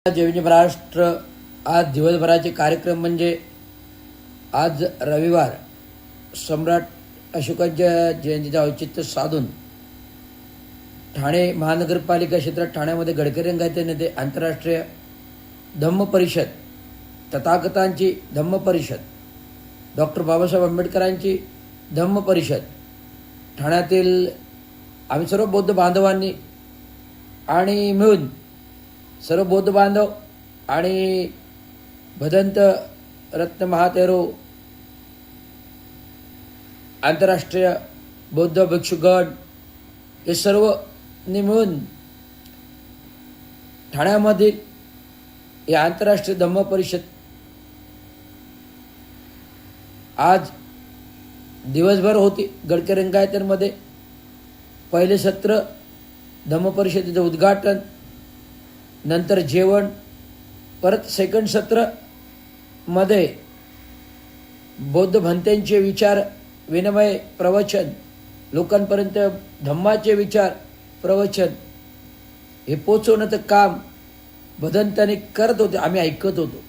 जय महाराष्ट्र। आज दिवसभराचे कार्यक्रम म्हणजे आज रविवार सम्राट अशोकांच्या जयंतीचं औचित्य साधून ठाणे महानगरपालिका क्षेत्रात ठाण्यामध्ये गडकरी रंगाचे नेते आंतरराष्ट्रीय धम्म परिषद, तथागतांची धम्म परिषद, डॉक्टर बाबासाहेब आंबेडकरांची धम्म परिषद, ठाण्यातील आम्ही सर्व बौद्ध बांधवांनी आणि मिळून सर्व बौद्ध बांधव आणि भदंत रत्न महातेरो आंतरराष्ट्रीय बौद्ध भिक्षुगण हे सर्वनी मिळून ठाण्यामधील हे आंतरराष्ट्रीय धम्म परिषद आज दिवसभर होती। गडकरी रंगायतमध्ये पहिले सत्र धम्म परिषदेचं उद्घाटन, नंतर जेवण, परत सेकंड सत्र मध्ये बौद्ध भंतेंचे विचार विनिमय प्रवचन, लोकांपर्यंत धम्माचे विचार प्रवचन हे पोचवण्याचं काम भदंतांनी करत होते, आम्ही ऐकत होतो।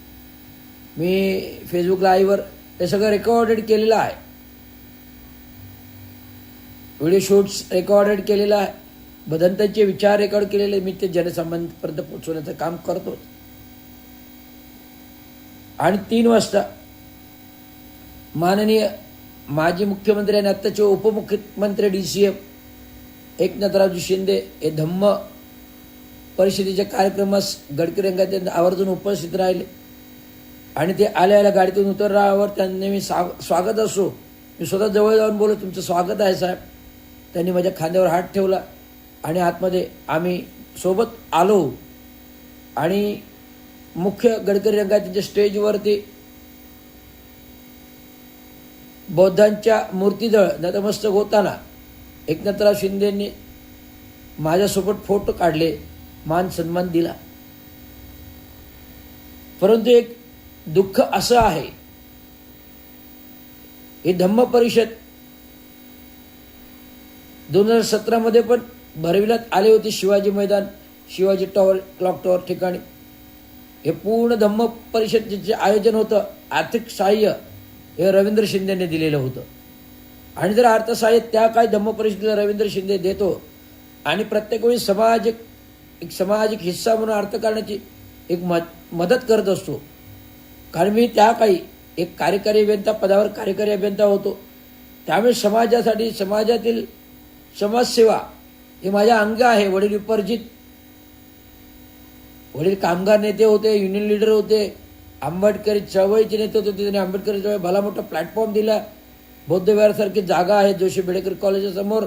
मी फेसबुक लाईव्हवर हे सगळं रेकॉर्डेड केलेलं आहे, व्हिडिओ शूट्स रेकॉर्डेड केलेला आहे, भदंतांचे विचार रेकॉर्ड केलेले मी ते जनसामान्यांपर्यंत पोहोचवण्याचं काम करतो। आणि 3 वाजता माननीय माजी मुख्यमंत्री आणि आत्ताचे उपमुख्यमंत्री DCM एकनाथरावजी शिंदे हे धम्म परिषदेच्या कार्यक्रमास गडकरी रंगायत आवर्जून उपस्थित राहिले आणि ते आल्या गाडीतून उतरल्यावर त्यांनी मी स्वागत असो, मी स्वतः जवळ जाऊन बोललो, तुमचं स्वागत आहे साहेब। त्यांनी माझ्या खांद्यावर हात ठेवला आणि आतमध्ये आम्ही सोबत आलो आणि मुख्य गडकरी रंगायतीच्या स्टेजवरती बौद्धांच्या मूर्तीजवळ नतमस्तक होताना एकनाथराव शिंदेंनी माझ्यासोबत फोटो काढले, मान सन्मान दिला। परंतु एक दुःख असं आहे, ही धम्म परिषद 2017 मध्ये पण भरविण्यात आले होते। शिवाजी मैदान, शिवाजी टॉवर, क्लॉक टॉवर ठिकाणी हे पूर्ण धम्म परिषदेचे आयोजन होतं। आर्थिक सहाय्य हे रवींद्र शिंदेने दिलेलं होतं आणि जर अर्थसहाय्य त्या काळी धम्म परिषदेला रवींद्र शिंदे देतो आणि प्रत्येक वेळी सामाजिक हिस्सा म्हणून अर्थ करण्याची एक मदत करत असतो। कारण मी त्या काळी एक कार्यकारी अभियंता पदावर कार्यकारी अभियंता होतो, त्यामुळे समाजासाठी समाजातील समाजसेवा हे माझ्या अंग आहे। वडील विपर्जित, वडील कामगार नेते होते, युनियन लीडर होते, आंबेडकरी चळवळीचे नेते होते, त्यांनी आंबेडकरी चळवळी भला मोठा प्लॅटफॉर्म दिला। बौद्ध विहारासारखी जागा आहे, जोशी बेडेकर कॉलेजच्या समोर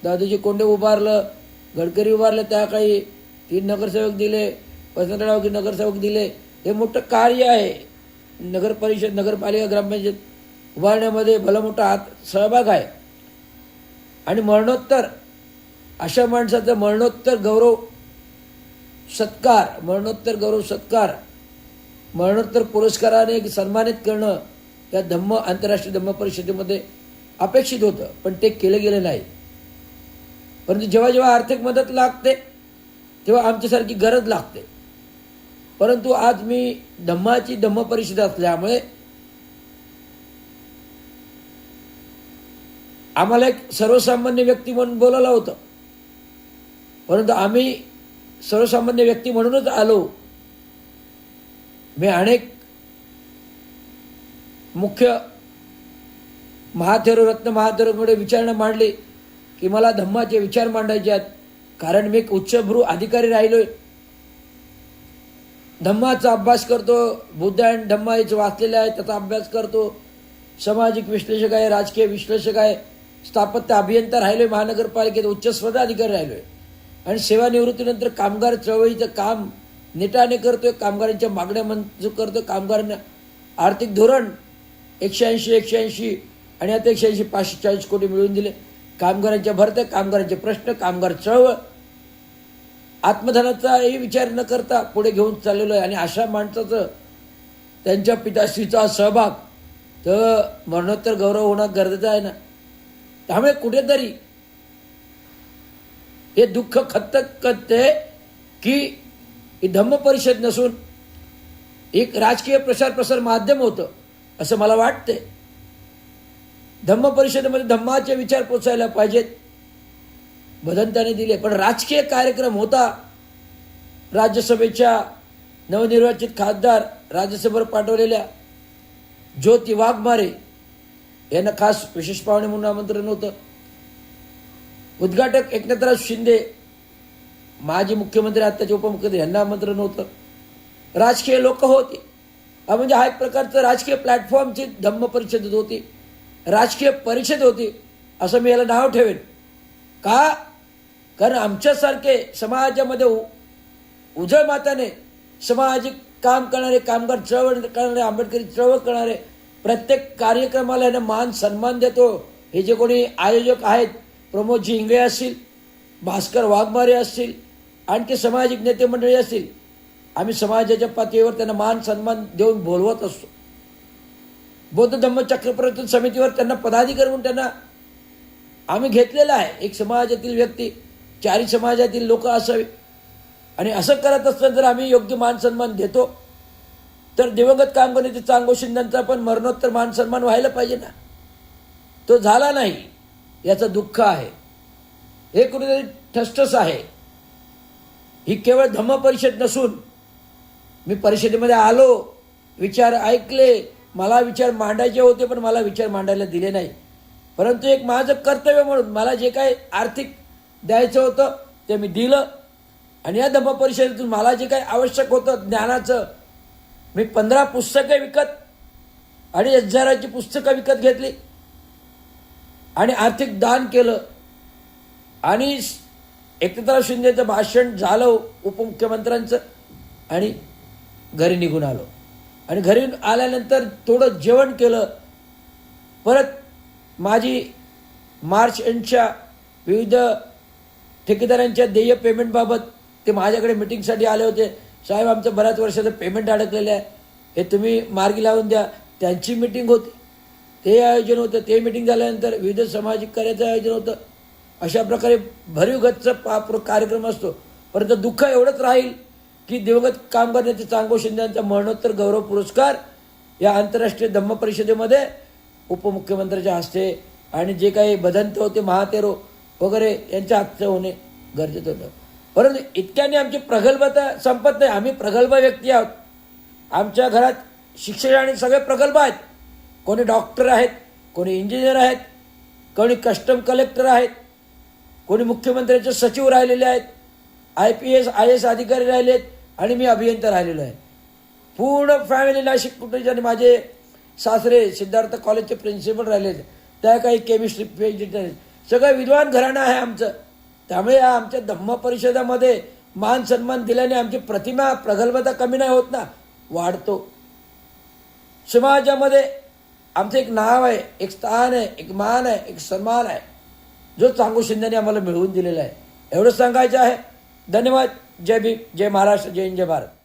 दादोजी कोंडे उभारलं, गडकरी उभारलं, त्या काही 3 नगरसेवक दिले, वसंतराव नगरसेवक दिले। हे मोठं कार्य आहे। नगर परिषद, नगरपालिका, ग्रामपंचायत उभारण्यामध्ये भला मोठा सहभाग आहे आणि मरणोत्तर अशा माणसाचा मरणोत्तर गौरव सत्कार, मरणोत्तर पुरस्काराने सन्मानित करणं या धम्म आंतरराष्ट्रीय धम्म परिषदेमध्ये अपेक्षित होतं, पण ते केलं गेलं नाही। परंतु जेव्हा जेव्हा आर्थिक मदत लागते तेव्हा आमच्यासारखी गरज लागते। परंतु आज मी धम्म परिषद असल्यामुळे आम्हाला एक सर्वसामान्य व्यक्ती म्हणून बोलावलं होतं, परंतु आम्ही सर्वसामान्य व्यक्ती म्हणूनच आलो। मी अनेक मुख्य महाथेरो, रत्न महाथेरोकडे विचारणा मांडली की मला धम्माचे विचार मांडायचे आहेत, कारण मी एक उच्चभ्रू अधिकारी राहिलोय, धम्माचा अभ्यास करतो, बुद्ध अँड धम्मा याचं वाचलेलं आहे, त्याचा अभ्यास करतो, सामाजिक विश्लेषक आहे, राजकीय विश्लेषक आहे, स्थापत्य अभियंता राहिलोय, महानगरपालिकेत उच्च स्पर्धा अधिकारी राहिलोय आणि सेवानिवृत्तीनंतर कामगार चळवळीचं काम नेटाने करतोय, कामगारांच्या मागण्या मंजूर करतोय, कामगारांना आर्थिक धोरण 180 आणि आता 180 540 कोटी मिळवून दिले, कामगारांच्या भरत्या, कामगारांचे प्रश्न, कामगार चळवळ, आत्मधनाचाही विचार न करता पुढे घेऊन चाललेलो आहे। आणि अशा माणसाचं त्यांच्या पिताश्रीचा सहभाग तर मरणोत्तर गौरव होणं गरजेचं आहे ना। त्यामुळे कुठेतरी हे दुःख खतक करते की ही धम्म परिषद नसून एक राजकीय प्रसार माध्यम होतं असं मला वाटतंय. धम्म परिषदेमध्ये धम्माचे विचार पोचायला पाहिजेत, भदंताने दिले. पण राजकीय कार्यक्रम होता. राज्यसभेच्या नवनिर्वाचित खासदार राज्यसभेवर पाठवलेल्या ज्योती वाघमारे यांना खास विशेष पाहुणे म्हणून आमंत्रण होतं. उद्घाटक एकनाथराव शिंदे, माजी मुख्यमंत्री आत्ताचे उपमुख्यमंत्री यांना आमंत्रण होतं. राजकीय लोक होती. म्हणजे हा एक प्रकारचं राजकीय प्लॅटफॉर्मची धम्म परिषद होती, राजकीय परिषद होती असं मी याला नाव ठेवेन. का? कारण आमच्यासारखे समाजामध्ये उजळ माताने सामाजिक काम करणारे, कामगार चळवळ करणारे, आंबेडकरी चळवळ करणारे प्रत्येक कार्यक्रमाला यांना मान सन्मान देतो. हे जे कोणी आयोजक आहेत, प्रमोदजी इंगळे असतील, भास्कर वाघमारे असतील, आणखी सामाजिक नेते मंडळी असतील, आम्ही समाजाच्या पातळीवर त्यांना मान सन्मान देऊन बोलवत असतो. बौद्ध धम्म चक्रप्रवर्तन समितीवर त्यांना पदाधिकारी म्हणून त्यांना आम्ही घेतलेलं आहे. एक समाजातील व्यक्ती, चारी समाजातील लोक असावे. आणि असं करत असताना जर आम्ही योग्य मान सन्मान देतो तर दिवंगत कामगार नेते चांगो शिंदेंचा पण मरणोत्तर मान सन्मान व्हायला पाहिजे ना. तो झाला नाही, याचं दुःख आहे. हे कुठेतरी ठसठस आहे. ही केवळ धम्म परिषद नसून मी परिषदेमध्ये आलो, विचार ऐकले, मला विचार मांडायचे होते पण मला विचार मांडायला दिले नाही. परंतु एक माझं कर्तव्य म्हणून मला जे काही आर्थिक द्यायचं होतं ते मी दिलं. आणि या धम्म परिषदेतून मला जे काही आवश्यक होतं ज्ञानाचं, मी 15 पुस्तकं विकत आणि 1000ची पुस्तकं विकत घेतली आणि आर्थिक दान केलं. आणि एकनाथराव शिंदेचं भाषण झालं उपमुख्यमंत्र्यांचं आणि घरी निघून आलो. आणि घरी आल्यानंतर थोडं जेवण केलं. परत माझी मार्च एंडच्या विविध ठेकेदारांच्या देय पेमेंटबाबत ते माझ्याकडे मिटिंगसाठी आले होते. साहेब, आमचं बऱ्याच वर्षाचं पेमेंट अडकलेलं आहे, हे तुम्ही मार्गी लावून द्या. त्यांची मिटिंग होती, ते आयोजन होतं. ते मिटिंग झाल्यानंतर विविध सामाजिक कार्याचं आयोजन होतं. अशा प्रकारे भरीव गच्च कार्यक्रम असतो. परंतु दुःख एवढंच राहील की दिवंगत कामगार नेते चांगो शिंदे यांचा मरणोत्तर गौरव पुरस्कार या आंतरराष्ट्रीय धम्म परिषदेमध्ये उपमुख्यमंत्र्यांच्या हस्ते आणि जे काही भदंत होते, महातेरो वगैरे यांच्या हस्ते होणे गरजेचं होतं. परंतु इतक्याने आमची प्रगल्भता संपत नाही. आम्ही प्रगल्भ व्यक्ती आहोत. आमच्या घरात शिक्षक आणि सगळे प्रगल्भ आहेत. कोणी डॉक्टर आहेत, कोणी इंजिनियर आहेत, कोणी कस्टम कलेक्टर आहेत, कोणी मुख्यमंत्र्यांचे सचिव राहिलेले आहेत, IPS IAS अधिकारी राहिलेत आणि मी अभियंता राहिलेलो आहे. पूर्ण फॅमिली नाशिक कुठे. आणि माझे सासरे सिद्धार्थ कॉलेजचे प्रिन्सिपल राहिलेत, त्या काही केमिस्ट्री PhD, सगळं विद्वान घराणं आहे आमचं. त्यामुळे या आमच्या धम्म परिषदामध्ये मान सन्मान दिल्याने आमची प्रतिमा, प्रगल्भता कमी नाही होत ना, वाढतो. समाजामध्ये आमचं एक नाव आहे, एक स्थान आहे, एक मान आहे, एक सन्मान आहे, जो चांगो शिंदेने आम्हाला मिळवून दिलेला आहे. एवढं सांगायचं आहे. धन्यवाद. जय भीम, जय महाराष्ट्र, जय हिंद, जय भारत.